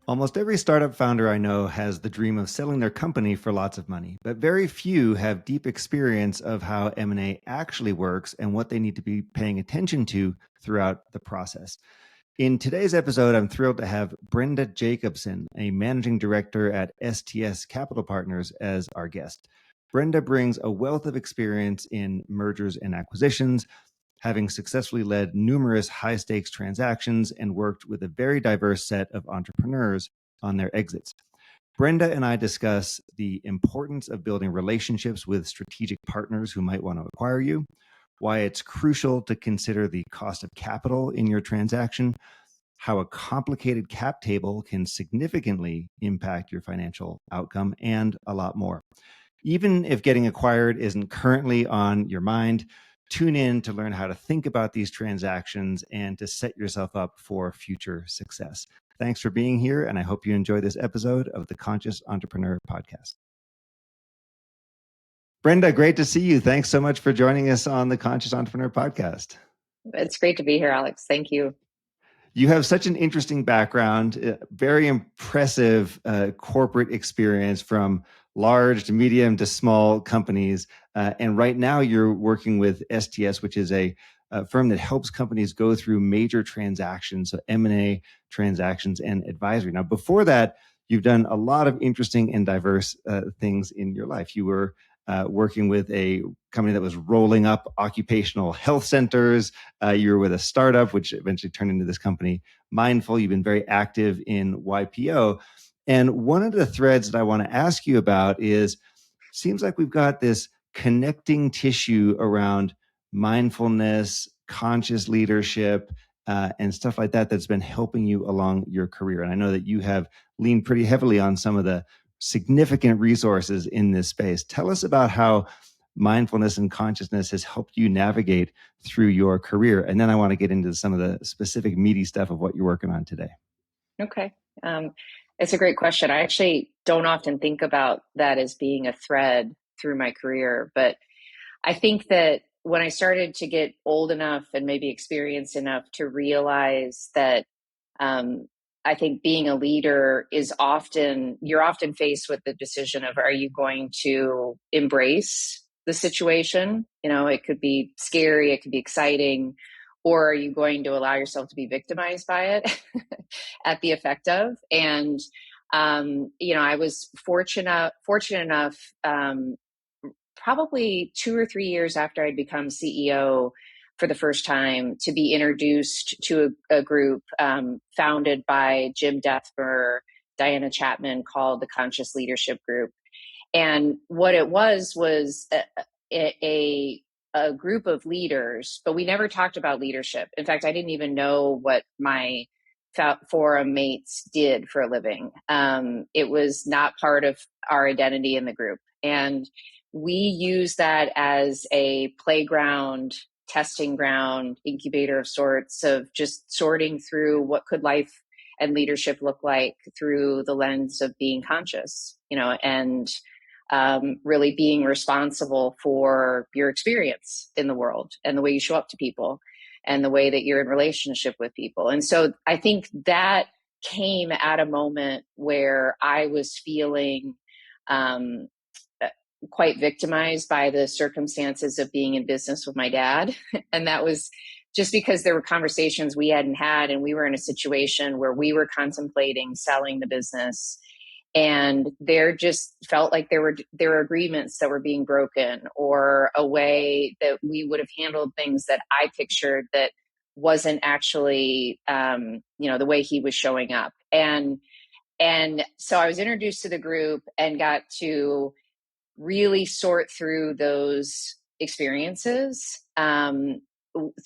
Almost every startup founder I know has the dream of selling their company for lots of money, but very few have deep experience of how M&A actually works and what they need to be paying attention to throughout the process. In today's episode, I'm thrilled to have Brenda Jacobsen, a managing director at STS Capital Partners, as our guest. Brenda brings a wealth of experience in mergers and acquisitions, having successfully led numerous high-stakes transactions and worked with a very diverse set of entrepreneurs on their exits. Brenda and I discuss the importance of building relationships with strategic partners who might want to acquire you, why it's crucial to consider the cost of capital in your transaction, how a complicated cap table can significantly impact your financial outcome, and a lot more. Even if getting acquired isn't currently on your mind, tune in to learn how to think about these transactions and to set yourself up for future success. Thanks for being here, and I hope you enjoy this episode of the Conscious Entrepreneur Podcast. Brenda, great to see you. Thanks so much for joining us on the Conscious Entrepreneur Podcast. It's great to be here, Alex. Thank you. You have such an interesting background, very impressive corporate experience from large to medium to small companies. And right now you're working with STS, which is a firm that helps companies go through major transactions, so M&A transactions and advisory. Now, before that, you've done a lot of interesting and diverse things in your life. You were working with a company that was rolling up occupational health centers. You were with a startup, which eventually turned into this company, Mindful. You've been very active in YPO. And one of the threads that I want to ask you about is, seems like we've got this connecting tissue around mindfulness, conscious leadership, and stuff like that that's been helping you along your career. And I know that you have leaned pretty heavily on some of the significant resources in this space. Tell us about how mindfulness and consciousness has helped you navigate through your career. And then I want to get into some of the specific meaty stuff of what you're working on today. Okay. It's a great question. I actually don't often think about that as being a thread through my career, but I think that when I started to get old enough and maybe experienced enough to realize that I think being a leader is you're often faced with the decision of, are you going to embrace the situation? You know, it could be scary, it could be exciting, or are you going to allow yourself to be victimized by it at the effect of? And, I was fortunate enough, probably 2 or 3 years after I'd become CEO for the first time, to be introduced to a group founded by Jim Dethmer, Diana Chapman, called the Conscious Leadership Group. And what it was a group of leaders, but we never talked about leadership. In fact, I didn't even know what my forum mates did for a living. It was not part of our identity in the group. And we used that as a playground, testing ground, incubator of sorts, of just sorting through what could life and leadership look like through the lens of being conscious, and really being responsible for your experience in the world and the way you show up to people and the way that you're in relationship with people. And so I think that came at a moment where I was feeling quite victimized by the circumstances of being in business with my dad. And that was just because there were conversations we hadn't had, and we were in a situation where we were contemplating selling the business. And there just felt like there were agreements that were being broken, or a way that we would have handled things that I pictured that wasn't actually, the way he was showing up. And so I was introduced to the group and got to really sort through those experiences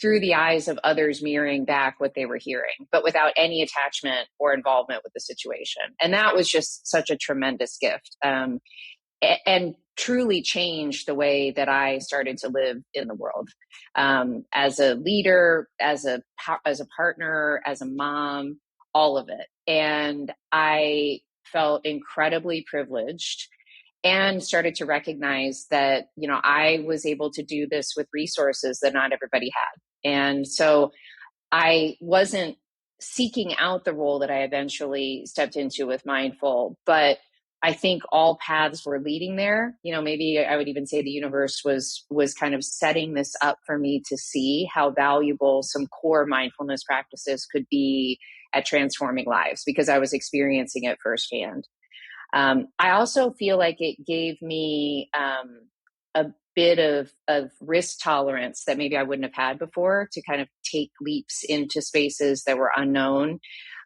through the eyes of others mirroring back what they were hearing, but without any attachment or involvement with the situation. And that was just such a tremendous gift, and truly changed the way that I started to live in the world, as a leader, as a partner, as a mom, all of it. And I felt incredibly privileged, and started to recognize that, I was able to do this with resources that not everybody had. And so I wasn't seeking out the role that I eventually stepped into with Mindful. But I think all paths were leading there. Maybe I would even say the universe was kind of setting this up for me to see how valuable some core mindfulness practices could be at transforming lives, because I was experiencing it firsthand. I also feel like it gave me a bit of risk tolerance that maybe I wouldn't have had before, to kind of take leaps into spaces that were unknown.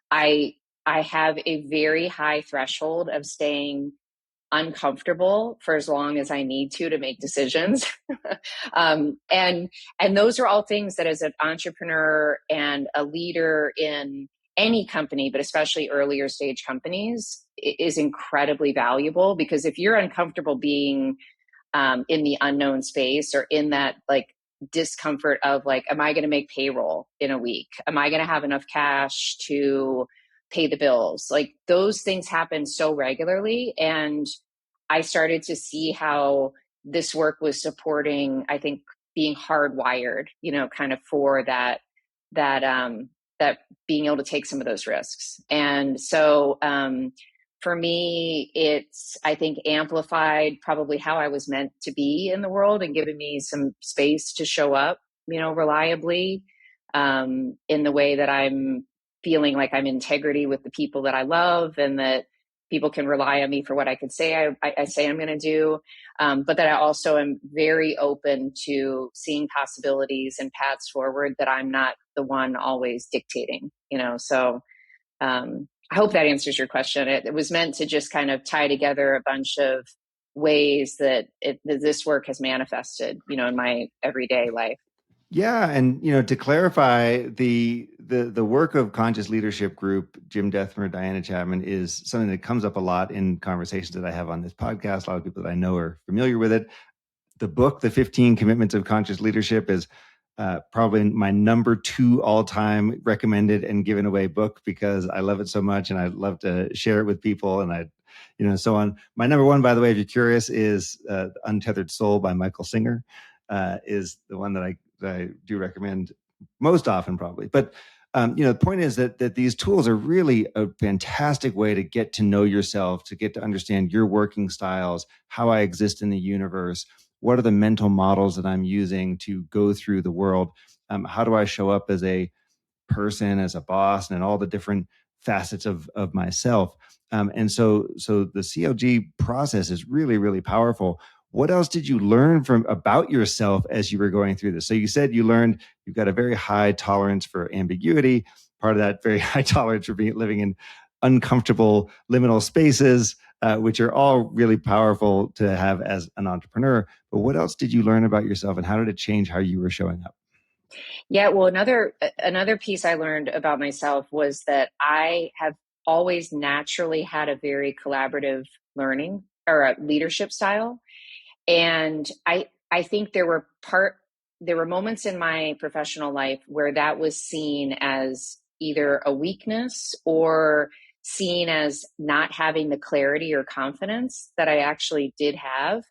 I I have a very high threshold of staying uncomfortable for as long as I need to make decisions. And those are all things that, as an entrepreneur and a leader in any company, but especially earlier stage companies, is incredibly valuable. Because if you're uncomfortable being in the unknown space, or in that like discomfort of like, am I going to make payroll in a week? Am I going to have enough cash to pay the bills? Like, those things happen so regularly. And I started to see how this work was supporting, I think, being hardwired, kind of for that being able to take some of those risks. And so, for me, it's, I think, amplified probably how I was meant to be in the world, and given me some space to show up, reliably, in the way that I'm feeling like I'm in integrity with the people that I love, and that people can rely on me for what I could say I say I'm going to do. But that I also am very open to seeing possibilities and paths forward that I'm not the one always dictating, So I hope that answers your question. It was meant to just kind of tie together a bunch of ways that this work has manifested, in my everyday life. Yeah, and to clarify, the work of Conscious Leadership Group, Jim Dethmer, Diana Chapman, is something that comes up a lot in conversations that I have on this podcast. A lot of people that I know are familiar with it. The book, The 15 Commitments of Conscious Leadership, is probably my number 2 all-time recommended and given away book, because I love it so much and I love to share it with people, and so on. My number 1, by the way, if you're curious, is Untethered Soul by Michael Singer, is the one that I do recommend most often, probably. But the point is that these tools are really a fantastic way to get to know yourself, to get to understand your working styles, how I exist in the universe, what are the mental models that I'm using to go through the world, how do I show up as a person, as a boss, and all the different facets of myself. And so the CLG process is really, really powerful. What else did you learn about yourself as you were going through this? So you said you learned you've got a very high tolerance for ambiguity. Part of that very high tolerance for living in uncomfortable liminal spaces, which are all really powerful to have as an entrepreneur. But what else did you learn about yourself, and how did it change how you were showing up? Yeah, well, another piece I learned about myself was that I have always naturally had a very collaborative learning or a leadership style. And I think there were moments in my professional life where that was seen as either a weakness, or seen as not having the clarity or confidence that I actually did have.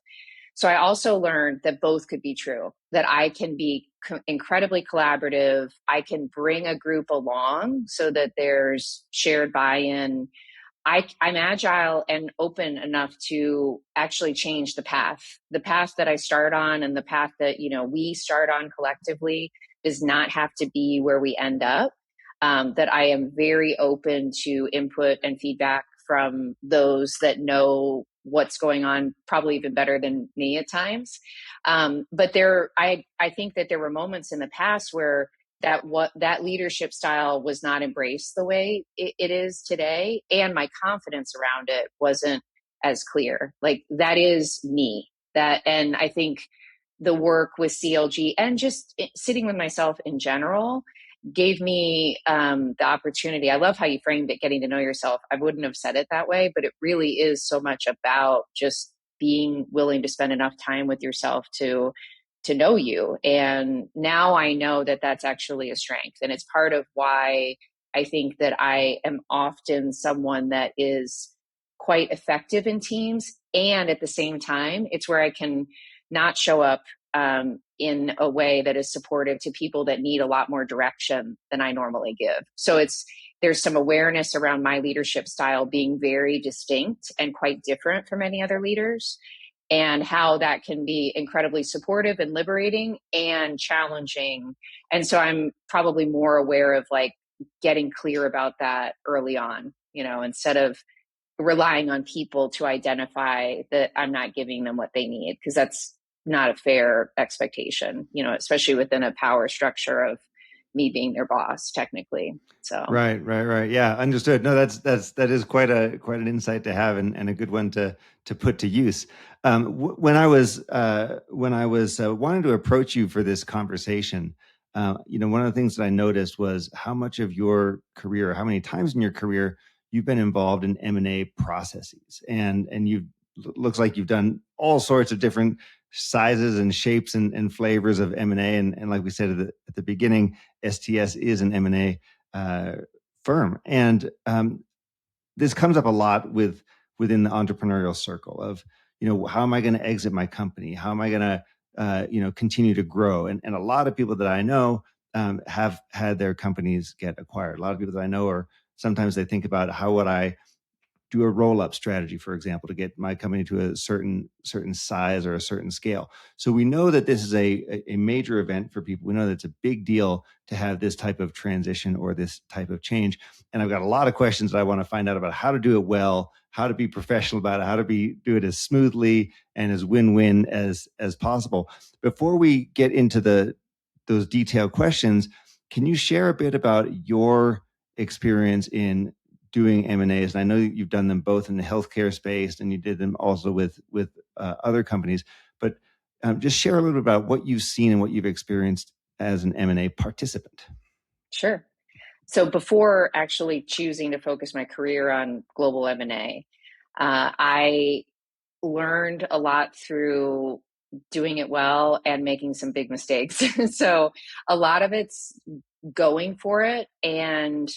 So I also learned that both could be true, that I can be incredibly collaborative. I can bring a group along so that there's shared buy-in. I'm agile and open enough to actually change the path that I start on, and the path that, we start on collectively does not have to be where we end up. That I am very open to input and feedback from those that know what's going on probably even better than me at times. But I think that there were moments in the past where that leadership style was not embraced the way it is today, and my confidence around it wasn't as clear. Like, that is me. And I think the work with CLG and just sitting with myself in general gave me the opportunity. I love how you framed it, getting to know yourself. I wouldn't have said it that way, but it really is so much about just being willing to spend enough time with yourself to know you. And now I know that that's actually a strength. And it's part of why I think that I am often someone that is quite effective in teams. And at the same time, it's where I can not show up in a way that is supportive to people that need a lot more direction than I normally give. So there's some awareness around my leadership style being very distinct and quite different from any other leaders, and how that can be incredibly supportive and liberating and challenging. And so I'm probably more aware of like getting clear about that early on, instead of relying on people to identify that I'm not giving them what they need, because that's not a fair expectation, especially within a power structure of me being their boss technically. So Right. Yeah, understood. No, that is quite an insight to have, and a good one to put to use. When I was wanting to approach you for this conversation, one of the things that I noticed was how much of your career, how many times in your career you've been involved in M&A processes, and you looks like you've done all sorts of different sizes and shapes and flavors of M&A, and like we said at the beginning, STS is an M&A firm. And this comes up a lot within the entrepreneurial circle of, how am I going to exit my company? How am I going to, continue to grow? And a lot of people that I know have had their companies get acquired. A lot of people that I know are sometimes they think about how would I do a roll-up strategy, for example, to get my company to a certain size or a certain scale. So we know that this is a major event for people. We know that it's a big deal to have this type of transition or this type of change. And I've got a lot of questions that I want to find out about how to do it well, how to be professional about it, how to do it as smoothly and as win-win as possible. Before we get into those detailed questions, can you share a bit about your experience in doing M&As? And I know you've done them both in the healthcare space, and you did them also with other companies. But just share a little bit about what you've seen and what you've experienced as an M&A participant. Sure. So before actually choosing to focus my career on global M&A, I learned a lot through doing it well and making some big mistakes. So a lot of it's going for it. And,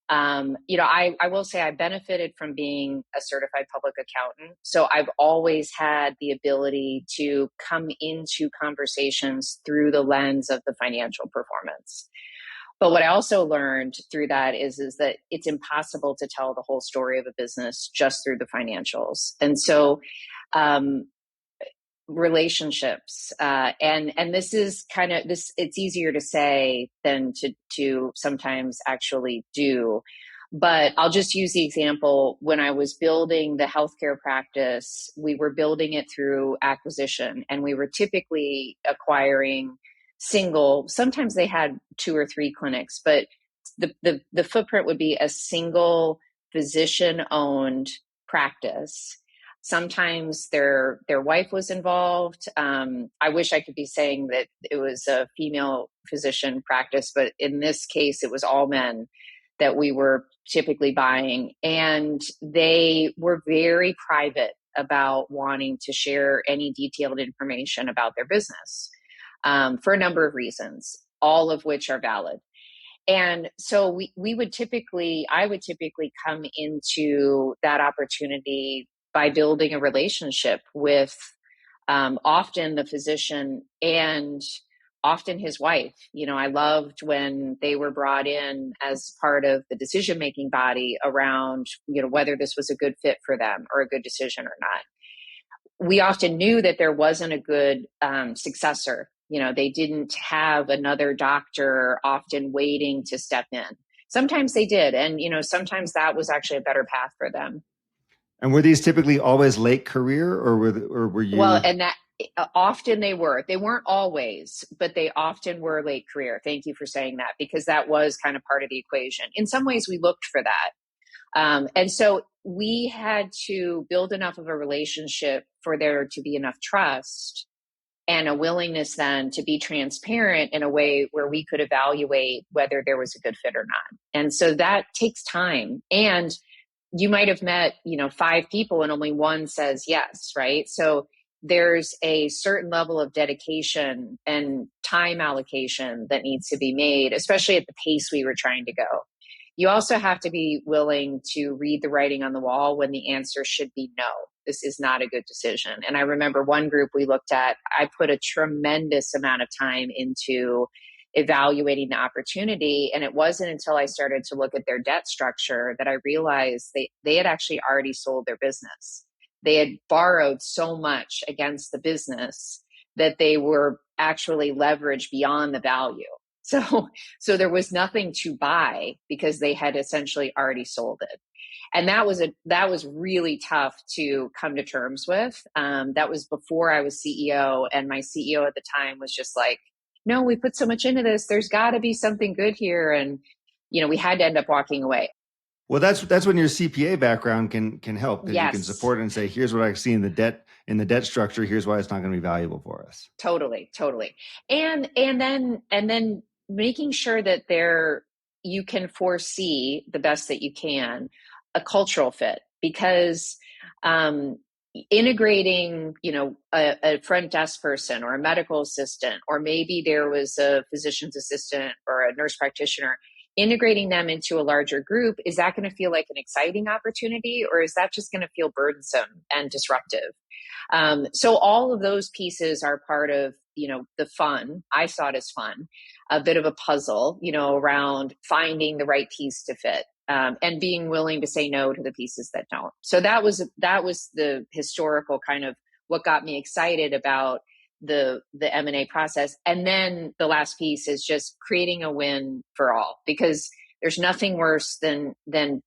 I will say I benefited from being a certified public accountant. So I've always had the ability to come into conversations through the lens of the financial performance. But what I also learned through that is that it's impossible to tell the whole story of a business just through the financials. And so relationships, and this is kind of this, it's easier to say than to sometimes actually do. But I'll just use the example. When I was building the healthcare practice, we were building it through acquisition, and we were typically acquiring single, sometimes they had 2 or 3 clinics, but the footprint would be a single physician owned practice. Sometimes their wife was involved. I wish I could be saying that it was a female physician practice, but in this case, it was all men that we were typically buying. And they were very private about wanting to share any detailed information about their business, for a number of reasons, all of which are valid. And so I would typically come into that opportunity by building a relationship with often the physician and often his wife. I loved when they were brought in as part of the decision-making body around, whether this was a good fit for them or a good decision or not. We often knew that there wasn't a good successor. They didn't have another doctor often waiting to step in. Sometimes they did. And, sometimes that was actually a better path for them. And were these typically always late career, or were you? Well, and that often they were. They weren't always, but they often were late career. Thank you for saying that, because that was kind of part of the equation. In some ways, we looked for that. And so we had to build enough of a relationship for there to be enough trust and a willingness then to be transparent in a way where we could evaluate whether there was a good fit or not. And so that takes time. And you might have met, 5 people and only one says yes, right? So there's a certain level of dedication and time allocation that needs to be made, especially at the pace we were trying to go. you also have to be willing to read the writing on the wall when the answer should be no. This is not a good decision. And I remember one group we looked at, I put a tremendous amount of time into evaluating the opportunity. And it wasn't until I started to look at their debt structure that I realized they had actually already sold their business. They had borrowed so much against the business that they were actually leveraged beyond the value. So there was nothing to buy because they had essentially already sold it. And that was really tough to come to terms with. That was before I was CEO, and my CEO at the time was just like, no, we put so much into this. There's got to be something good here. And, we had to end up walking away. Well, that's when your CPA background can help, because you can Yes, support it and say, here's what I see in the debt structure. Here's why it's not going to be valuable for us. totally. And then making sure that you can foresee the best that you can a cultural fit, because integrating, a front desk person or a medical assistant, or maybe there was a physician's assistant or a nurse practitioner, integrating them into a larger group, is that going to feel like an exciting opportunity, or is that just going to feel burdensome and disruptive? So all of those pieces are part of, the fun. I saw it as fun, a bit of a puzzle, around finding the right piece to fit. And being willing to say no to the pieces that don't. So that was the historical kind of what got me excited about the M&A process. And then the last piece is just creating a win for all, because there's nothing worse than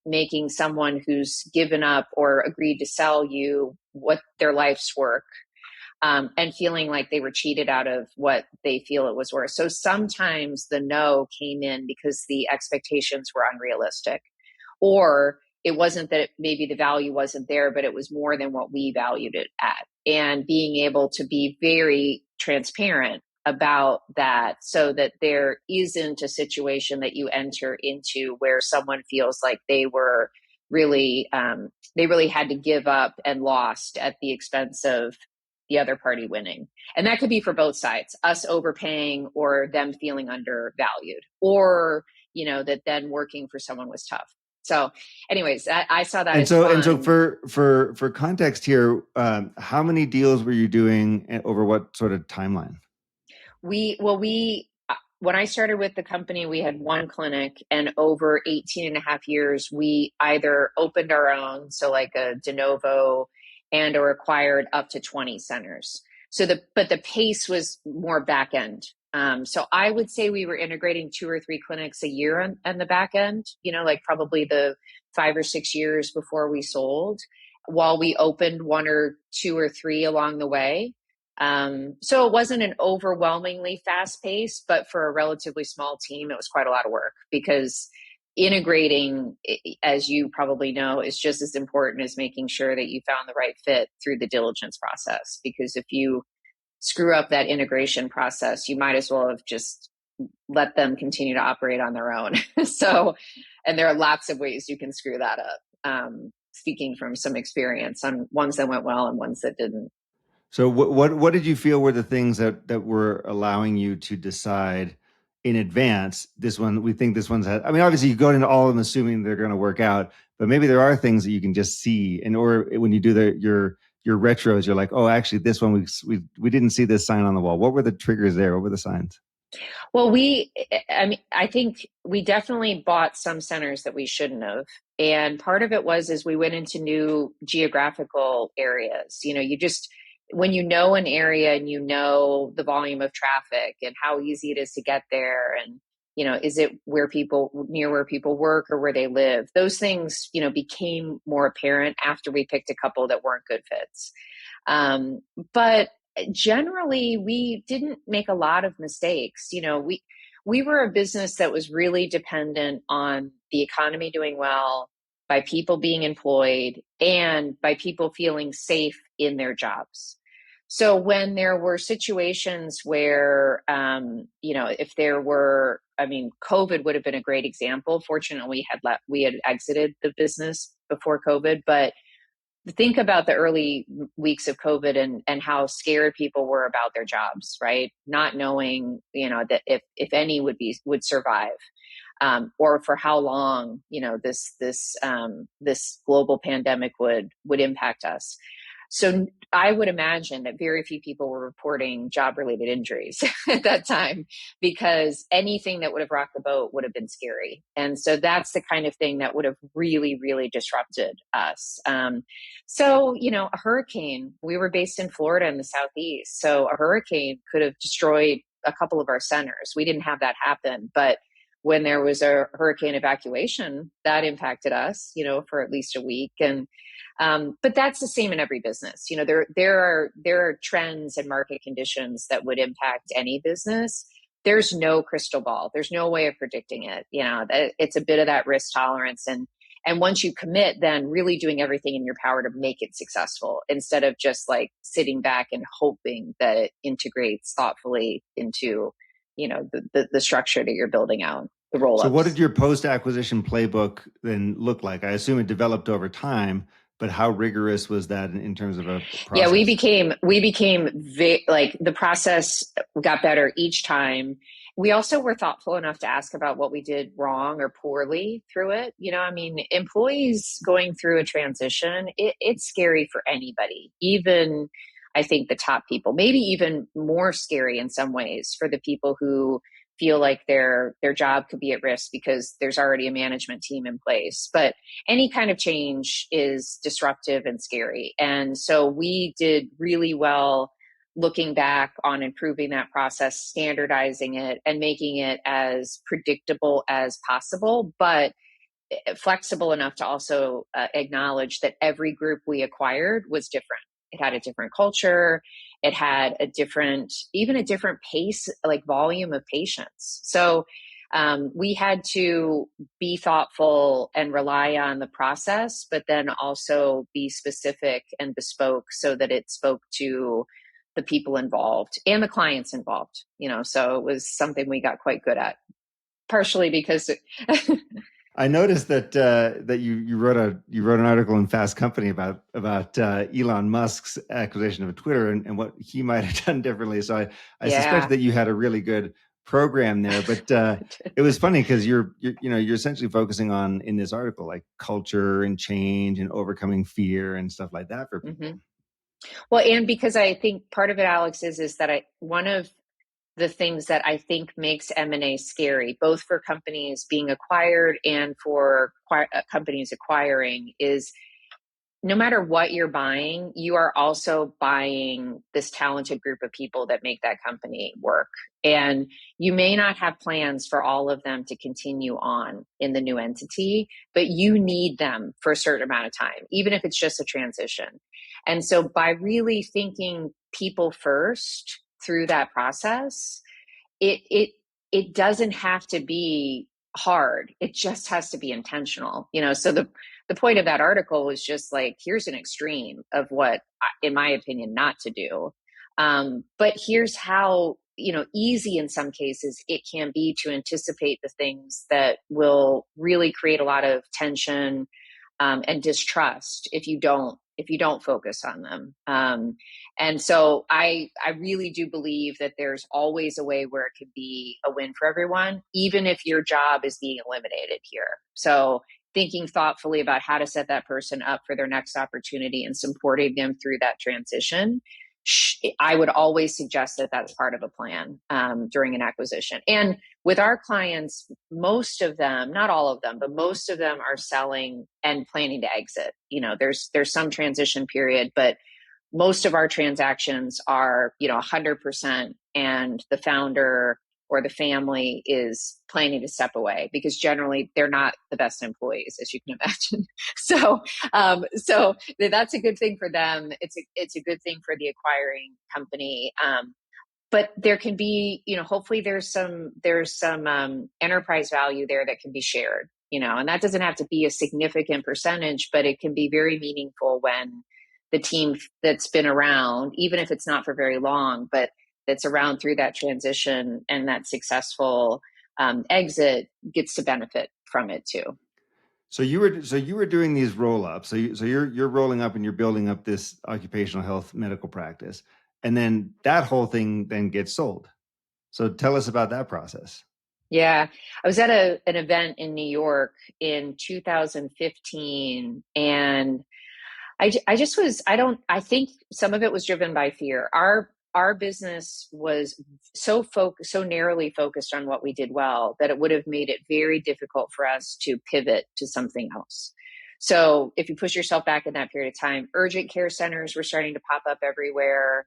making someone who's given up or agreed to sell you what their life's work, and feeling like they were cheated out of what they feel it was worth. So sometimes the no came in because the expectations were unrealistic, or it wasn't that maybe the value wasn't there, but it was more than what we valued it at. And being able to be very transparent about that, so that there isn't a situation that you enter into where someone feels like they were really, they really had to give up and lost at the expense of the other party winning. And that could be for both sides, us overpaying or them feeling undervalued, or, that then working for someone was tough. So anyways, I saw that as fun. And so for context here, how many deals were you doing over what sort of timeline? When I started with the company, we had one clinic, and over 18 and a half years, we either opened our own, so like a de novo, and or acquired up to 20 centers. But the pace was more back end. So I would say we were integrating 2 or 3 clinics a year on the back end, like probably the 5 or 6 years before we sold, while we opened 1 or 2 or 3 along the way. So it wasn't an overwhelmingly fast pace, but for a relatively small team, it was quite a lot of work, because integrating, as you probably know, is just as important as making sure that you found the right fit through the diligence process. Because if you screw up that integration process, you might as well have just let them continue to operate on their own. And there are lots of ways you can screw that up. Speaking from some experience on ones that went well and ones that didn't. So what did you feel were the things that were allowing you to decide in advance, we think this one's I mean, obviously you go into all of them assuming they're going to work out, but maybe there are things that you can just see, or when you do your retros, you're like, oh, actually this one we didn't see this sign on the wall. What were the triggers there? What were the signs? Well, I think we definitely bought some centers that we shouldn't have. And part of it is we went into new geographical areas. When you know an area and you know the volume of traffic and how easy it is to get there, and, is it near where people work or where they live? Those things, became more apparent after we picked a couple that weren't good fits. But generally, we didn't make a lot of mistakes. We were a business that was really dependent on the economy doing well, by people being employed, and by people feeling safe in their jobs. So when there were situations where, if there were, COVID would have been a great example. Fortunately, we had exited the business before COVID, but think about the early weeks of COVID and how scared people were about their jobs, right? Not knowing, that if any would survive. or for how long, this global pandemic would impact us. So I would imagine that very few people were reporting job-related injuries at that time, because anything that would have rocked the boat would have been scary. And so that's the kind of thing that would have really, really disrupted us. A hurricane, we were based in Florida in the Southeast. So a hurricane could have destroyed a couple of our centers. We didn't have that happen, but when there was a hurricane evacuation, that impacted us, for at least a week. And but that's the same in every business. There are trends and market conditions that would impact any business. There's no crystal ball. There's no way of predicting it. It's a bit of that risk tolerance, and once you commit, then really doing everything in your power to make it successful, instead of just like sitting back and hoping that it integrates thoughtfully into, the structure that you're building out, the roll-ups. So what did your post-acquisition playbook then look like? I assume it developed over time, but how rigorous was that in terms of a process? Yeah, we became like, the process got better each time. We also were thoughtful enough to ask about what we did wrong or poorly through it. Employees going through a transition, it's scary for anybody, even I think the top people, maybe even more scary in some ways for the people who feel like their job could be at risk because there's already a management team in place. But any kind of change is disruptive and scary. And so we did really well looking back on improving that process, standardizing it, and making it as predictable as possible, but flexible enough to also acknowledge that every group we acquired was different. It had a different culture. It had even a different pace, like volume of patients. So we had to be thoughtful and rely on the process, but then also be specific and bespoke so that it spoke to the people involved and the clients involved. So it was something we got quite good at, partially because I noticed that you wrote an article in Fast Company about Elon Musk's acquisition of Twitter and what he might have done differently. So I suspect that you had a really good program there. But it was funny because you're essentially focusing on, in this article, like culture and change and overcoming fear and stuff like that for people. Mm-hmm. Well, and because I think part of it, Alex, is that one of the things that I think makes M&A scary, both for companies being acquired and for companies acquiring, is no matter what you're buying, you are also buying this talented group of people that make that company work. And you may not have plans for all of them to continue on in the new entity, but you need them for a certain amount of time, even if it's just a transition. And so by really thinking people first through that process, it doesn't have to be hard. It just has to be intentional. So the point of that article was just like, here's an extreme of what, in my opinion, not to do. But here's how, easy in some cases it can be to anticipate the things that will really create a lot of tension and distrust if you don't focus on them. And so I really do believe that there's always a way where it could be a win for everyone, even if your job is being eliminated here. So thinking thoughtfully about how to set that person up for their next opportunity and supporting them through that transition, I would always suggest that that's part of a plan during an acquisition. And with our clients, most of them, not all of them, but most of them are selling and planning to exit. There's some transition period, but most of our transactions are, 100%, and the founder or the family is planning to step away because generally they're not the best employees, as you can imagine. So that's a good thing for them. It's a good thing for the acquiring company. But there can be, hopefully there's some enterprise value there that can be shared, and that doesn't have to be a significant percentage, but it can be very meaningful when the team that's been around, even if it's not for very long, but that's around through that transition and that successful exit gets to benefit from it too. So you were doing these roll-ups. So you're rolling up and you're building up this occupational health medical practice, and then that whole thing then gets sold. So tell us about that process. Yeah. I was at an event in New York in 2015, and I just was, I think some of it was driven by fear. Our business was so narrowly focused on what we did well that it would have made it very difficult for us to pivot to something else. So if you push yourself back in that period of time, urgent care centers were starting to pop up everywhere.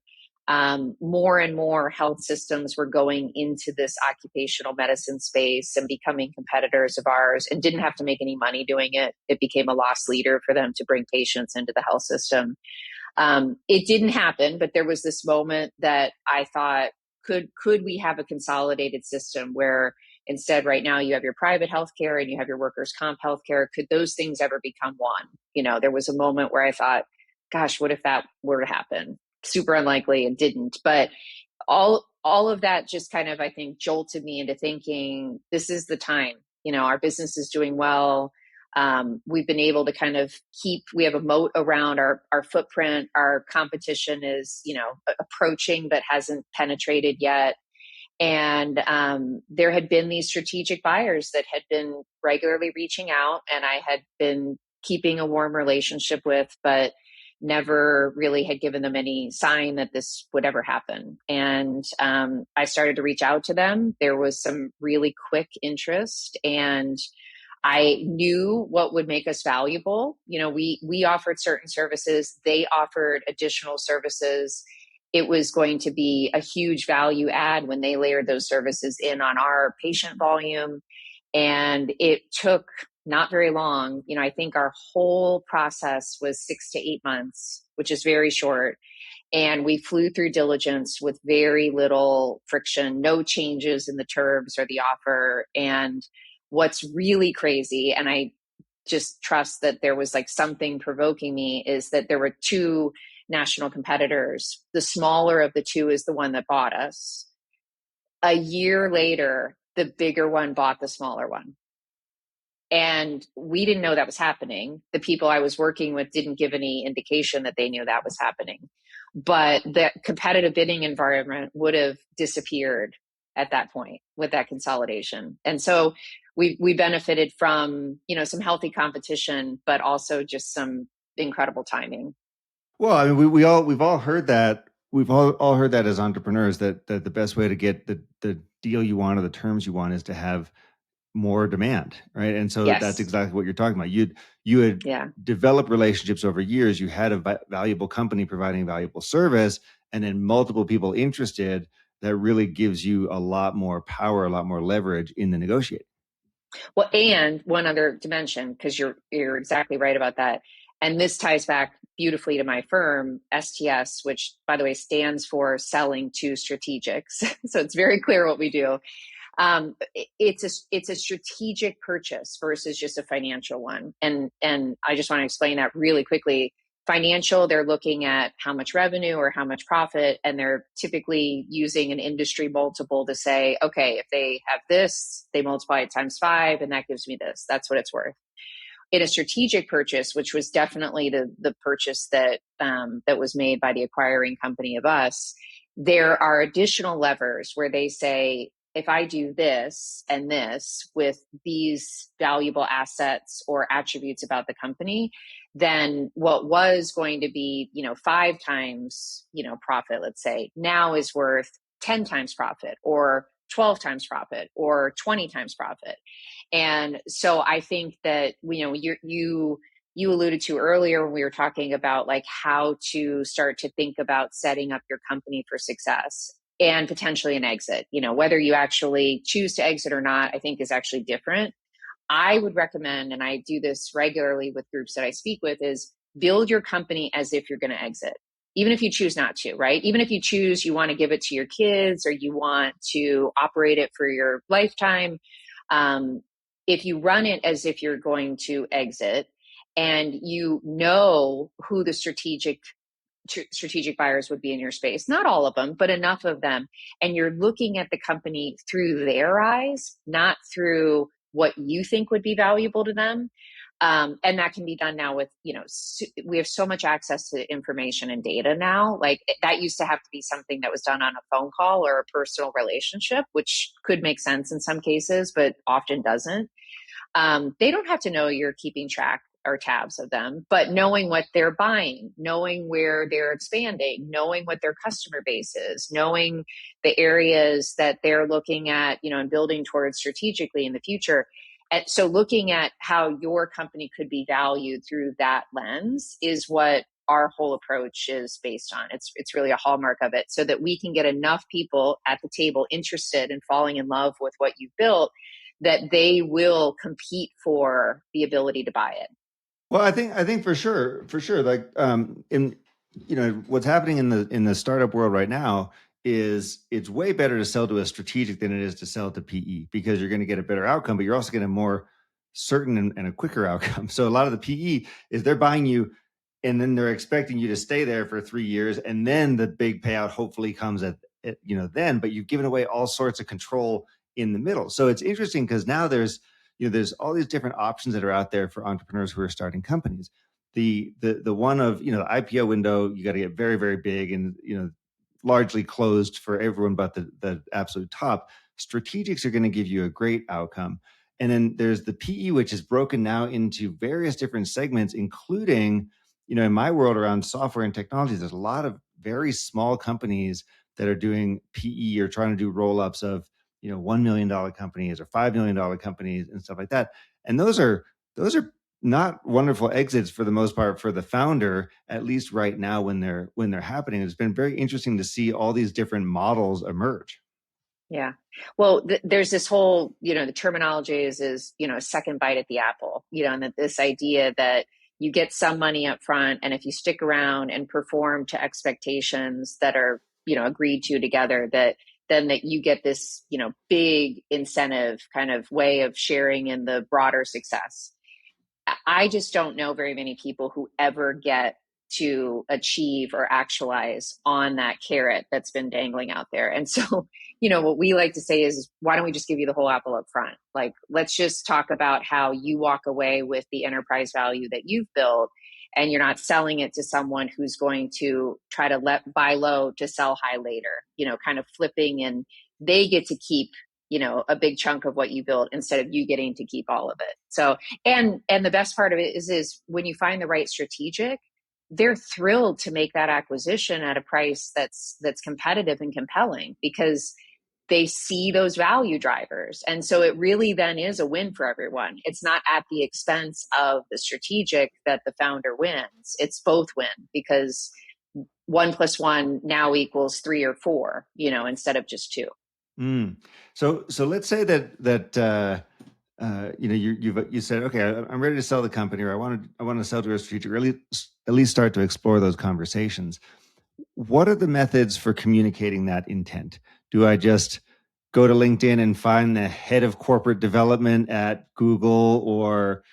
More and more health systems were going into this occupational medicine space and becoming competitors of ours and didn't have to make any money doing it. It became a loss leader for them to bring patients into the health system. It didn't happen, but there was this moment that I thought, could we have a consolidated system where instead right now you have your private healthcare and you have your workers' comp healthcare? Could those things ever become one? There was a moment where I thought, gosh, what if that were to happen? Super unlikely, and didn't. But all of that just kind of, I think, jolted me into thinking this is the time. Our business is doing well. We've been able to kind of we have a moat around our footprint. Our competition is, approaching, but hasn't penetrated yet. And there had been these strategic buyers that had been regularly reaching out, and I had been keeping a warm relationship with, but never really had given them any sign that this would ever happen. And I started to reach out to them. There was some really quick interest, and I knew what would make us valuable. We offered certain services, they offered additional services. It was going to be a huge value add when they layered those services in on our patient volume. And it took not very long. I think our whole process was 6 to 8 months, which is very short. And we flew through diligence with very little friction, no changes in the terms or the offer. And what's really crazy, and I just trust that there was like something provoking me, is that there were two national competitors. The smaller of the two is the one that bought us. A year later, the bigger one bought the smaller one. And we didn't know that was happening. The people I was working with didn't give any indication that they knew that was happening. But the competitive bidding environment would have disappeared at that point with that consolidation. And so we benefited from, some healthy competition, but also just some incredible timing. Well, I mean, we've all heard that. We've all heard that as entrepreneurs, that the best way to get the deal you want or the terms you want is to have more demand, right? And so that's Yes. exactly what you're talking about. You had Yeah. developed relationships over years. You had a valuable company providing valuable service, and then multiple people interested. That really gives you a lot more power, a lot more leverage in the negotiating. Well, and one other dimension, because you're exactly right about that. And this ties back beautifully to my firm, STS, which by the way stands for selling to strategics. So it's very clear what we do. It's a strategic purchase versus just a financial one. And I just want to explain that really quickly. Financial, they're looking at how much revenue or how much profit, and they're typically using an industry multiple to say, okay, if they have this, they multiply it times 5, and that gives me this. That's what it's worth. In a strategic purchase, which was definitely the purchase that that was made by the acquiring company of us, there are additional levers where they say, if I do this and this with these valuable assets or attributes about the company, then what was going to be, 5 times, profit, let's say, now is worth 10 times profit or 12 times profit or 20 times profit. And so I think that, you alluded to earlier when we were talking about like how to start to think about setting up your company for success and potentially an exit. Whether you actually choose to exit or not, I think is actually different. I would recommend, and I do this regularly with groups that I speak with, is build your company as if you're going to exit, even if you choose not to, right? Even if you choose, you want to give it to your kids or you want to operate it for your lifetime. If you run it as if you're going to exit, and you know who the strategic buyers would be in your space, not all of them, but enough of them, and you're looking at the company through their eyes, not through what you think would be valuable to them, And that can be done now with, we have so much access to information and data now. Like that used to have to be something that was done on a phone call or a personal relationship, which could make sense in some cases, but often doesn't. They don't have to know you're keeping track or tabs of them, but knowing what they're buying, knowing where they're expanding, knowing what their customer base is, knowing the areas that they're looking at, and building towards strategically in the future. And so looking at how your company could be valued through that lens is what our whole approach is based on. It's really a hallmark of it, so that we can get enough people at the table interested in falling in love with what you've built, that they will compete for the ability to buy it. Well, I think for sure, like in what's happening in the startup world right now is it's way better to sell to a strategic than it is to sell to PE, because you're going to get a better outcome, but you're also getting a more certain and a quicker outcome. So a lot of the PE is they're buying you, and then they're expecting you to stay there for 3 years, and then the big payout hopefully comes at then. But you've given away all sorts of control in the middle. So it's interesting because now there's all these different options that are out there for entrepreneurs who are starting companies. The one of the IPO window, you got to get very, very big, and largely closed for everyone but the absolute top. Strategics are going to give you a great outcome. And then there's the PE, which is broken now into various different segments, including, in my world around software and technology, there's a lot of very small companies that are doing PE or trying to do roll-ups of, $1 million companies or $5 million companies and stuff like that. And those are not wonderful exits for the most part for the founder, at least right now when they're happening. It's been very interesting to see all these different models emerge. Yeah. Well, there's this whole, the terminology is, a second bite at the apple, and that this idea that you get some money up front, and if you stick around and perform to expectations that are, agreed to together, that you get this, big incentive kind of way of sharing in the broader success. I just don't know very many people who ever get to achieve or actualize on that carrot that's been dangling out there. And so, what we like to say is, why don't we just give you the whole apple up front? Like, let's just talk about how you walk away with the enterprise value that you've built, and you're not selling it to someone who's going to try to buy low to sell high later, kind of flipping, and they get to keep a big chunk of what you build instead of you getting to keep all of it. So, and the best part of it is when you find the right strategic, they're thrilled to make that acquisition at a price that's competitive and compelling, because they see those value drivers. And so it really then is a win for everyone. It's not at the expense of the strategic that the founder wins. It's both win, because 1 + 1 now equals 3 or 4, instead of just 2. Mm. So let's say that you said, okay, I'm ready to sell the company, or I want to sell to a strategic, or at least start to explore those conversations. What are the methods for communicating that intent? Do I just go to LinkedIn and find the head of corporate development at Google or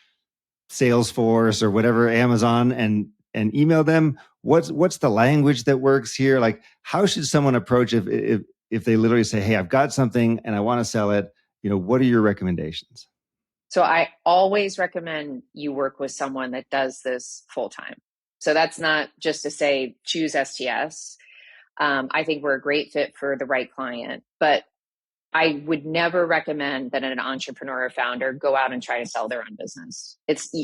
Salesforce or whatever, Amazon, and email them? What's the language that works here? Like, how should someone approach if they literally say, hey, I've got something and I want to sell it? What are your recommendations? So I always recommend you work with someone that does this full time. So that's not just to say choose STS. I think we're a great fit for the right client, but I would never recommend that an entrepreneur or founder go out and try to sell their own business.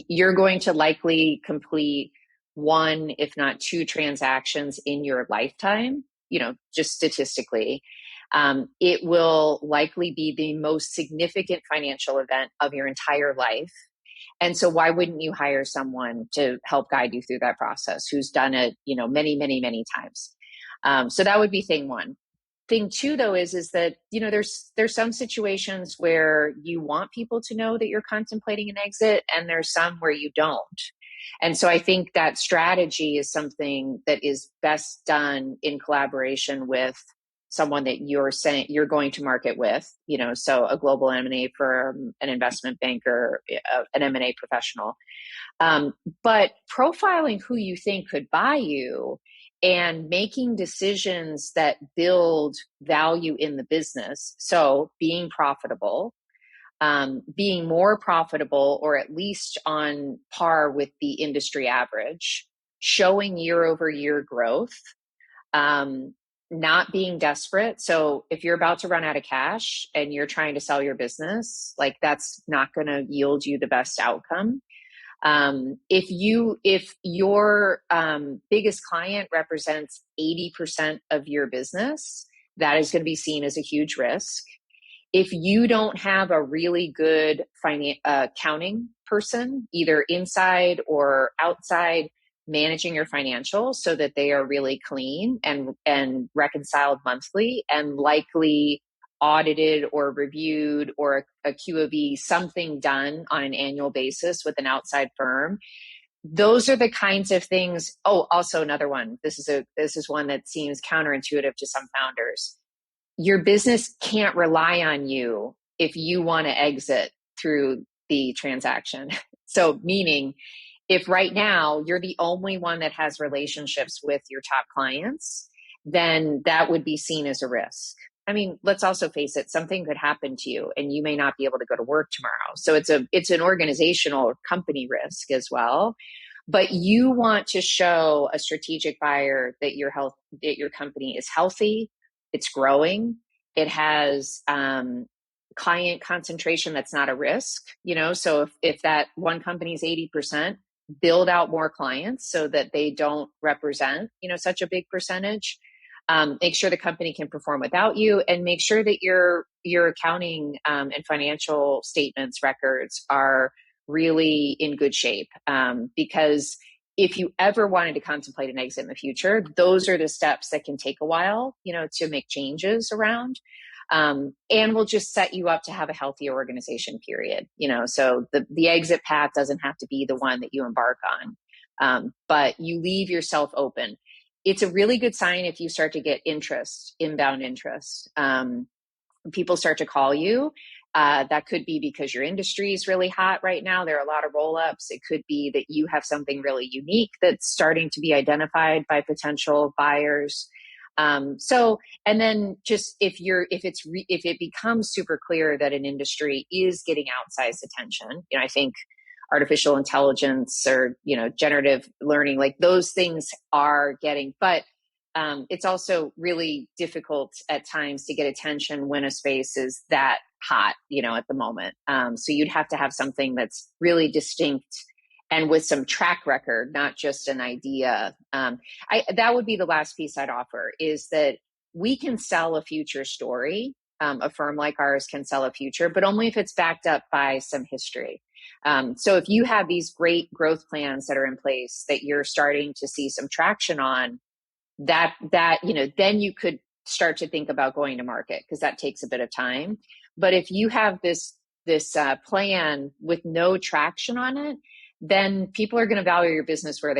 You're going to likely complete 1, if not 2 transactions in your lifetime, just statistically. It will likely be the most significant financial event of your entire life. And so why wouldn't you hire someone to help guide you through that process, who's done it, many, many, many times? So that would be thing 1. Thing 2, though, is that, there's some situations where you want people to know that you're contemplating an exit, and there's some where you don't. And so I think that strategy is something that is best done in collaboration with someone that you're saying you're going to market with, so a global M&A firm, an investment banker, an M&A professional. But profiling who you think could buy you and making decisions that build value in the business. So being profitable, being more profitable or at least on par with the industry average, showing year over year growth, not being desperate. So if you're about to run out of cash and you're trying to sell your business, like that's not going to yield you the best outcome. If your biggest client represents 80% of your business, that is going to be seen as a huge risk. If you don't have a really good accounting person, either inside or outside, managing your financials so that they are really clean and reconciled monthly and likely audited or reviewed, or a Q of E, something done on an annual basis with an outside firm. Those are the kinds of things. Oh, also another one. This is one that seems counterintuitive to some founders. Your business can't rely on you if you want to exit through the transaction. So meaning, if right now you're the only one that has relationships with your top clients, then that would be seen as a risk. I mean, let's also face it, something could happen to you and you may not be able to go to work tomorrow. So it's an organizational or company risk as well. But you want to show a strategic buyer that your company is healthy, it's growing, it has client concentration that's not a risk. So if that one company is 80%, build out more clients so that they don't represent such a big percentage. Make sure the company can perform without you, and make sure that your accounting and financial statements records are really in good shape. Because if you ever wanted to contemplate an exit in the future, those are the steps that can take a while, to make changes around. And will just set you up to have a healthy organization, period. So the exit path doesn't have to be the one that you embark on, but you leave yourself open. It's a really good sign if you start to get inbound interest. People start to call you. That could be because your industry is really hot right now. There are a lot of roll-ups. It could be that you have something really unique that's starting to be identified by potential buyers. And then just if it becomes super clear that an industry is getting outsized attention, I think artificial intelligence or, generative learning, like those things are getting, but it's also really difficult at times to get attention when a space is that hot, at the moment. So you'd have to have something that's really distinct and with some track record, not just an idea. That would be the last piece I'd offer, is that we can sell a future story. A firm like ours can sell a future, but only if it's backed up by some history. So if you have these great growth plans that are in place that you're starting to see some traction on, then you could start to think about going to market, because that takes a bit of time. But if you have this plan with no traction on it, then people are going to value your business where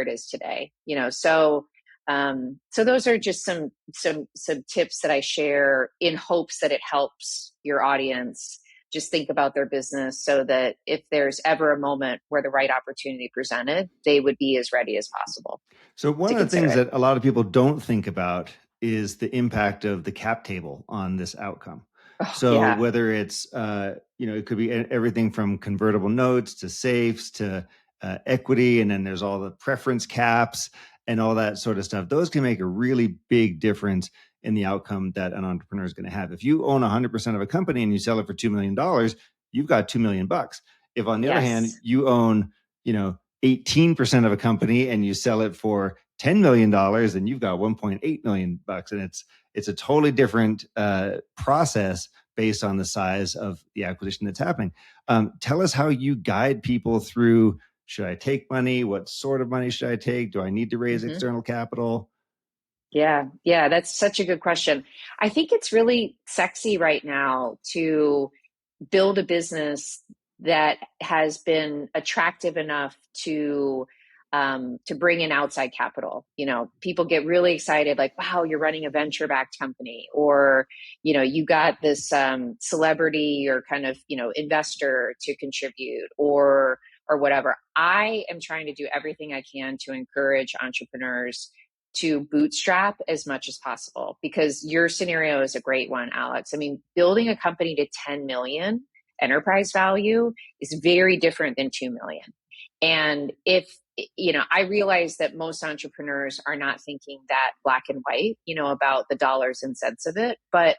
it is today. So those are just some tips that I share in hopes that it helps your audience just think about their business, so that if there's ever a moment where the right opportunity presented, they would be as ready as possible. So one of the things that a lot of people don't think about is the impact of the cap table on this outcome. So whether it's, it could be everything from convertible notes to safes to equity, and then there's all the preference caps and all that sort of stuff. Those can make a really big difference in the outcome that an entrepreneur is going to have. If you own 100% of a company and you sell it for $2 million, you've got $2 million. If on the other hand, you own, 18% of a company and you sell it for $10 million, then you've got $1.8 million. And it's a totally different process based on the size of the acquisition that's happening. Tell us how you guide people through, should I take money? What sort of money should I take? Do I need to raise external capital? Yeah, that's such a good question. I think it's really sexy right now to build a business that has been attractive enough to bring in outside capital. People get really excited, like, wow, you're running a venture-backed company, or, you got this celebrity or kind of, investor to contribute, or whatever. I am trying to do everything I can to encourage entrepreneurs to bootstrap as much as possible, because your scenario is a great one, Alex. I mean, building a company to 10 million enterprise value is very different than 2 million. And if, I realize that most entrepreneurs are not thinking that black and white, about the dollars and cents of it, but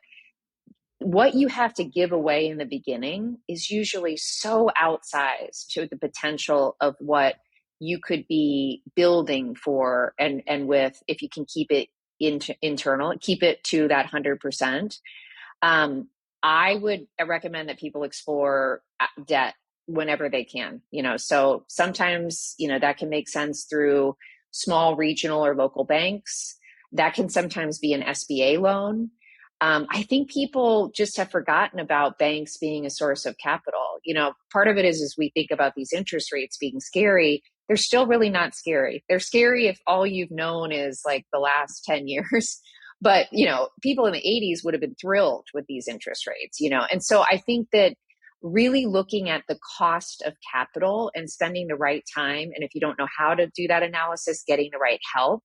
what you have to give away in the beginning is usually so outsized to the potential of what you could be building for, and with, if you can keep it internal, keep it to that 100%. I would recommend that people explore debt whenever they can, so sometimes, that can make sense through small regional or local banks. That can sometimes be an SBA loan. I think people just have forgotten about banks being a source of capital. Part of it is we think about these interest rates being scary. They're still really not scary. They're scary if all you've known is like the last 10 years. But, people in the 80s would have been thrilled with these interest rates, And so I think that really looking at the cost of capital and spending the right time, and if you don't know how to do that analysis, getting the right help,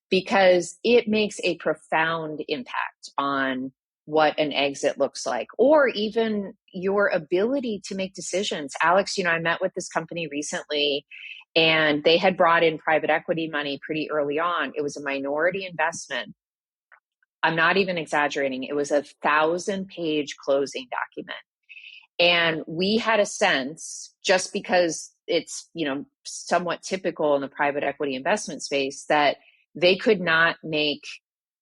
because it makes a profound impact on what an exit looks like, or even your ability to make decisions. Alex, I met with this company recently, and they had brought in private equity money pretty early on. It was a minority investment. I'm not even exaggerating. It was a 1,000-page closing document. And we had a sense, just because it's, somewhat typical in the private equity investment space, that they could not make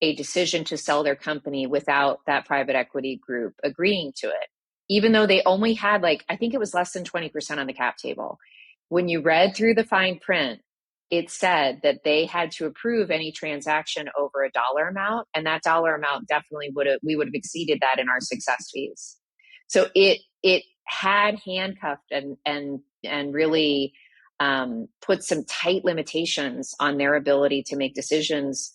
a decision to sell their company without that private equity group agreeing to it, even though they only had, I think it was less than 20% on the cap table. When you read through the fine print, it said that they had to approve any transaction over a dollar amount, and that dollar amount definitely we would have exceeded that in our success fees. So it had handcuffed and really put some tight limitations on their ability to make decisions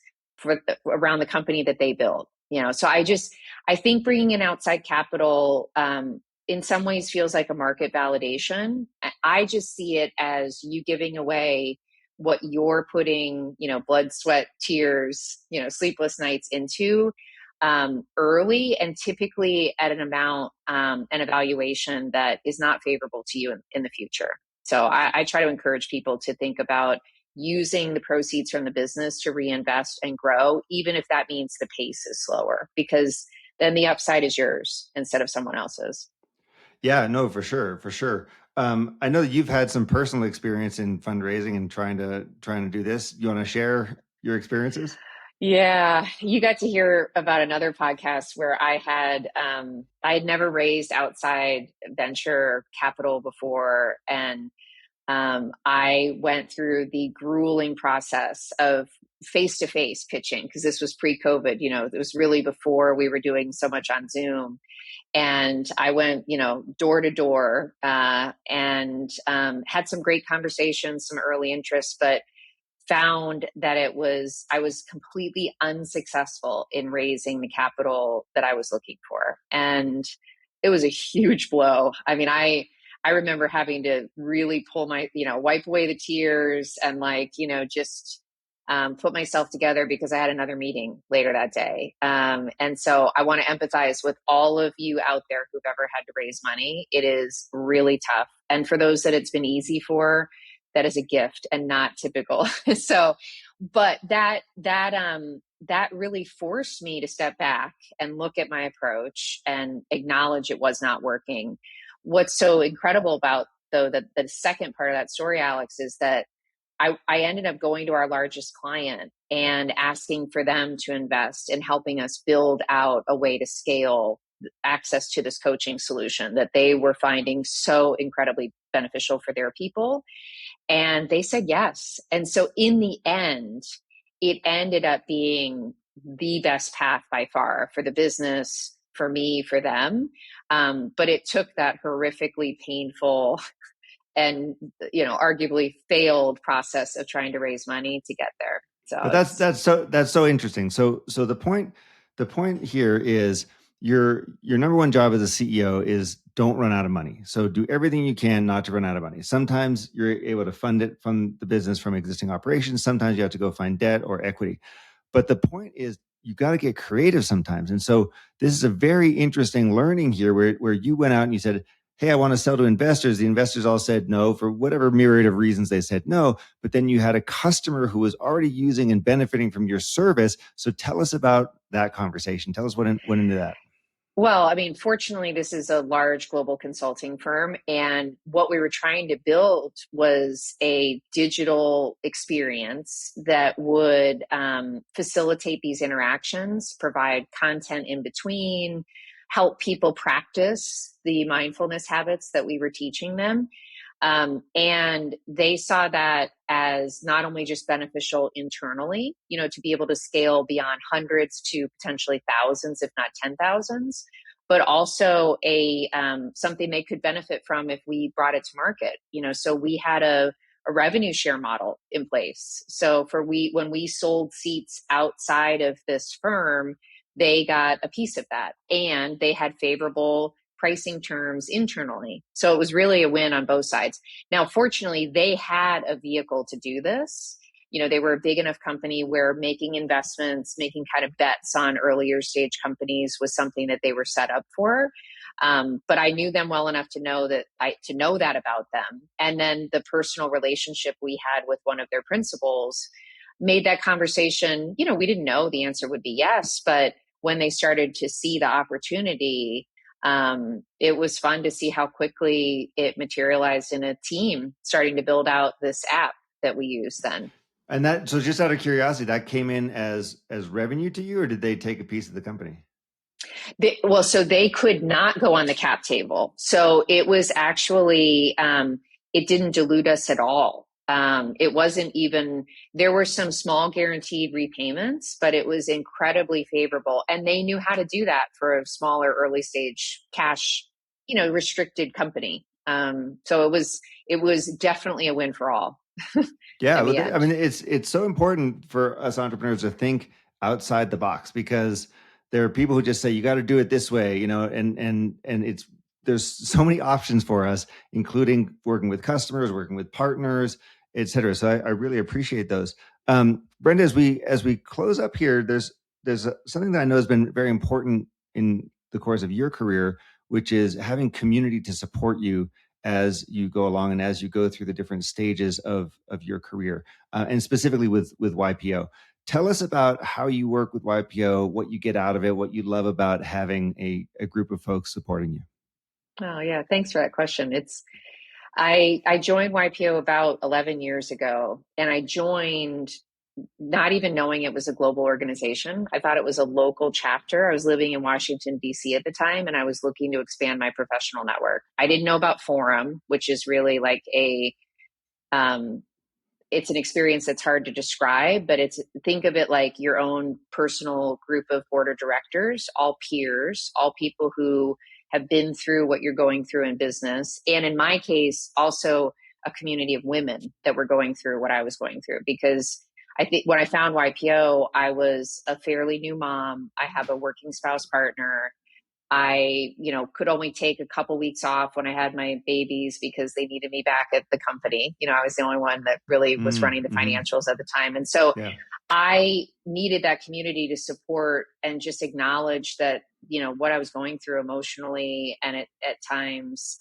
around the company that they built. So I think bringing in outside capital in some ways feels like a market validation. I just see it as you giving away what you're putting, blood, sweat, tears, sleepless nights into early, and typically at an amount and evaluation that is not favorable to you in the future. So I try to encourage people to think about using the proceeds from the business to reinvest and grow, even if that means the pace is slower, because then the upside is yours instead of someone else's. Yeah, no, for sure, for sure. I know that you've had some personal experience in fundraising and trying to do this. You want to share your experiences? Yeah, you got to hear about another podcast where I had never raised outside venture capital before, and I went through the grueling process of face-to-face pitching, because this was pre-COVID. It was really before we were doing so much on Zoom. And I went, door to door, and had some great conversations, some early interest, but found that I was completely unsuccessful in raising the capital that I was looking for. And it was a huge blow. I mean, I remember having to really pull wipe away the tears and just put myself together, because I had another meeting later that day. And so I want to empathize with all of you out there who've ever had to raise money. It is really tough. And for those that it's been easy for, that is a gift and not typical. So, but that really forced me to step back and look at my approach and acknowledge it was not working. What's so incredible about, though, the second part of that story, Alex, is that I ended up going to our largest client and asking for them to invest in helping us build out a way to scale access to this coaching solution that they were finding so incredibly beneficial for their people. And they said yes. And so in the end, it ended up being the best path by far for the business, for me, for them. But it took that horrifically painful and, arguably failed process of trying to raise money to get there. So But that's so interesting. So the point here is your number one job as a CEO is don't run out of money. So do everything you can not to run out of money. Sometimes you're able to fund it from the business, from existing operations. Sometimes you have to go find debt or equity. But the point is you got to get creative sometimes. And so this is a very interesting learning here where you went out and you said, hey, I want to sell to investors. The investors all said no for whatever myriad of reasons they said no. But then you had a customer who was already using and benefiting from your service. So tell us about that conversation. Tell us what went into that. Well, I mean, fortunately, this is a large global consulting firm. And what we were trying to build was a digital experience that would facilitate these interactions, provide content in between, help people practice the mindfulness habits that we were teaching them. And they saw that as not only just beneficial internally, to be able to scale beyond hundreds to potentially thousands, if not 10,000s, but also a something they could benefit from if we brought it to market. So we had a revenue share model in place. So when we sold seats outside of this firm, they got a piece of that, and they had favorable pricing terms internally. So it was really a win on both sides. Now, fortunately, they had a vehicle to do this. They were a big enough company where making investments, making kind of bets on earlier stage companies was something that they were set up for. But I knew them well enough to know that about them. And then the personal relationship we had with one of their principals made that conversation, we didn't know the answer would be yes, but when they started to see the opportunity, it was fun to see how quickly it materialized in a team starting to build out this app that we use then. And so just out of curiosity, that came in as revenue to you, or did they take a piece of the company? So they could not go on the cap table. So it was actually, it didn't dilute us at all. It wasn't even, there were some small guaranteed repayments, but it was incredibly favorable. And they knew how to do that for a smaller early stage cash, restricted company. So it was definitely a win for all. Yeah, in the end. I mean, it's so important for us entrepreneurs to think outside the box, because there are people who just say you got to do it this way, and it's there's so many options for us, including working with customers, working with partners, et cetera. So I really appreciate those. Brenda, as we close up here, there's something that I know has been very important in the course of your career, which is having community to support you as you go along and as you go through the different stages of your career, and specifically with YPO. Tell us about how you work with YPO, what you get out of it, what you love about having a group of folks supporting you. Oh yeah, thanks for that question. I joined YPO about 11 years ago, and I joined not even knowing it was a global organization. I thought it was a local chapter. I was living in Washington, D.C. at the time, and I was looking to expand my professional network. I didn't know about Forum, which is really like um, it's an experience that's hard to describe, but think of it like your own personal group of board of directors, all peers, all people who have been through what you're going through in business. And in my case, also a community of women that were going through what I was going through. Because I think when I found YPO, I was a fairly new mom. I have a working spouse partner. I, could only take a couple weeks off when I had my babies because they needed me back at the company. I was the only one that really was running the financials at the time. And so Yeah. I needed that community to support and just acknowledge that, what I was going through emotionally and at times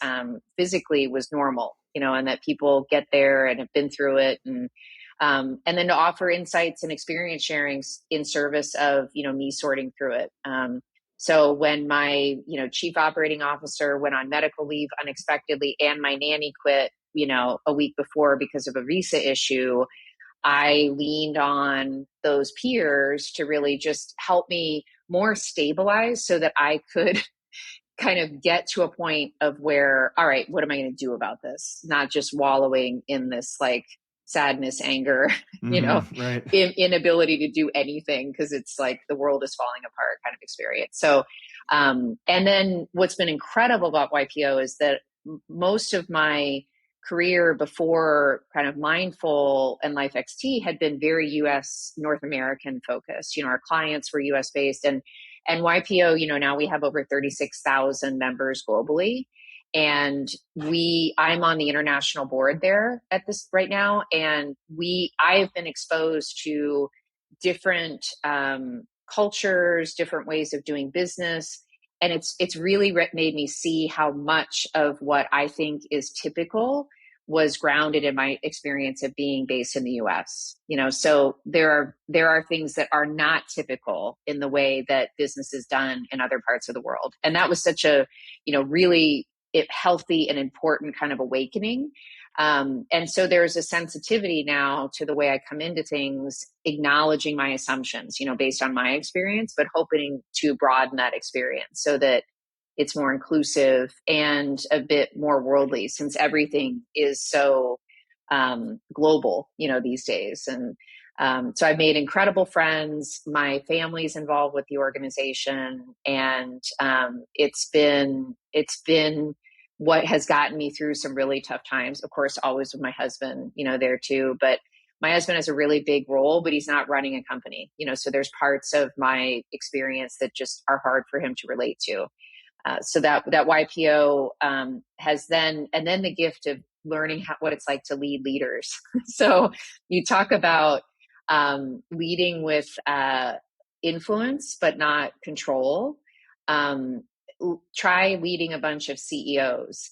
physically was normal, and that people get there and have been through it. And then to offer insights and experience sharings in service of, me sorting through it. So when my, chief operating officer went on medical leave unexpectedly and my nanny quit, a week before because of a visa issue, I leaned on those peers to really just help me more stabilize so that I could kind of get to a point of where, all right, what am I going to do about this? Not just wallowing in this like sadness, anger, Right. inability to do anything because it's like the world is falling apart kind of experience. So, and then what's been incredible about YPO is that most of my career before kind of mindful and life XT had been very US North American focused. Our clients were US based, and YPO, now we have over 36,000 members globally. And I'm on the international board there at this right now. And I have been exposed to different cultures, different ways of doing business. And it's really made me see how much of what I think is typical was grounded in my experience of being based in the US. So there are things that are not typical in the way that business is done in other parts of the world. And that was such a, really healthy and important kind of awakening. And so there's a sensitivity now to the way I come into things, acknowledging my assumptions, based on my experience, but hoping to broaden that experience so that it's more inclusive and a bit more worldly, since everything is so global, these days. And so I've made incredible friends. My family's involved with the organization, and it's been what has gotten me through some really tough times. Of course, always with my husband, there too. But my husband has a really big role, but he's not running a company, so there's parts of my experience that just are hard for him to relate to. So that YPO has then the gift of learning what it's like to lead leaders. So you talk about leading with influence, but not control. Try leading a bunch of CEOs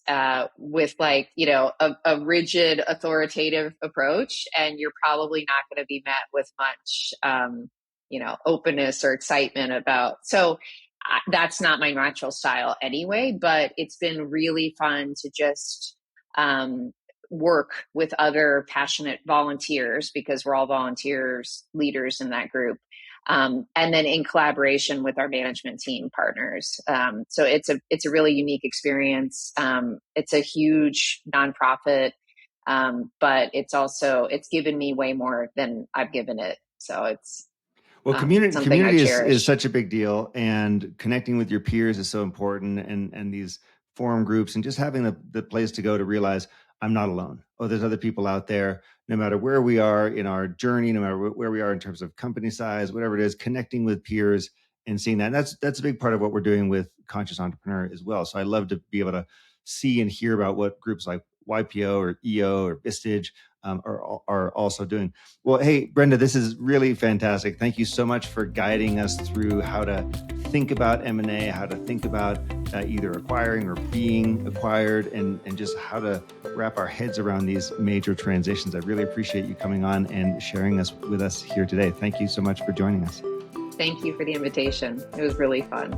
with a rigid authoritative approach, and you're probably not going to be met with much openness or excitement about. So that's not my natural style anyway, but it's been really fun to just work with other passionate volunteers, because we're all volunteers, leaders in that group. And then in collaboration with our management team partners. So it's a really unique experience. It's a huge nonprofit, but it's given me way more than I've given it. So it's community is such a big deal, and connecting with your peers is so important, and these forum groups, and just having the place to go to realize I'm not alone. Oh, there's other people out there, no matter where we are in our journey, no matter where we are in terms of company size, whatever it is, connecting with peers and seeing that. And that's a big part of what we're doing with Conscious Entrepreneur as well. So I love to be able to see and hear about what groups like YPO or EO or Vistage are also doing. Well, hey, Brenda, this is really fantastic. Thank you so much for guiding us through how to think about M&A, how to think about either acquiring or being acquired, and just how to wrap our heads around these major transitions. I really appreciate you coming on and sharing this with us here today. Thank you so much for joining us. Thank you for the invitation. It was really fun.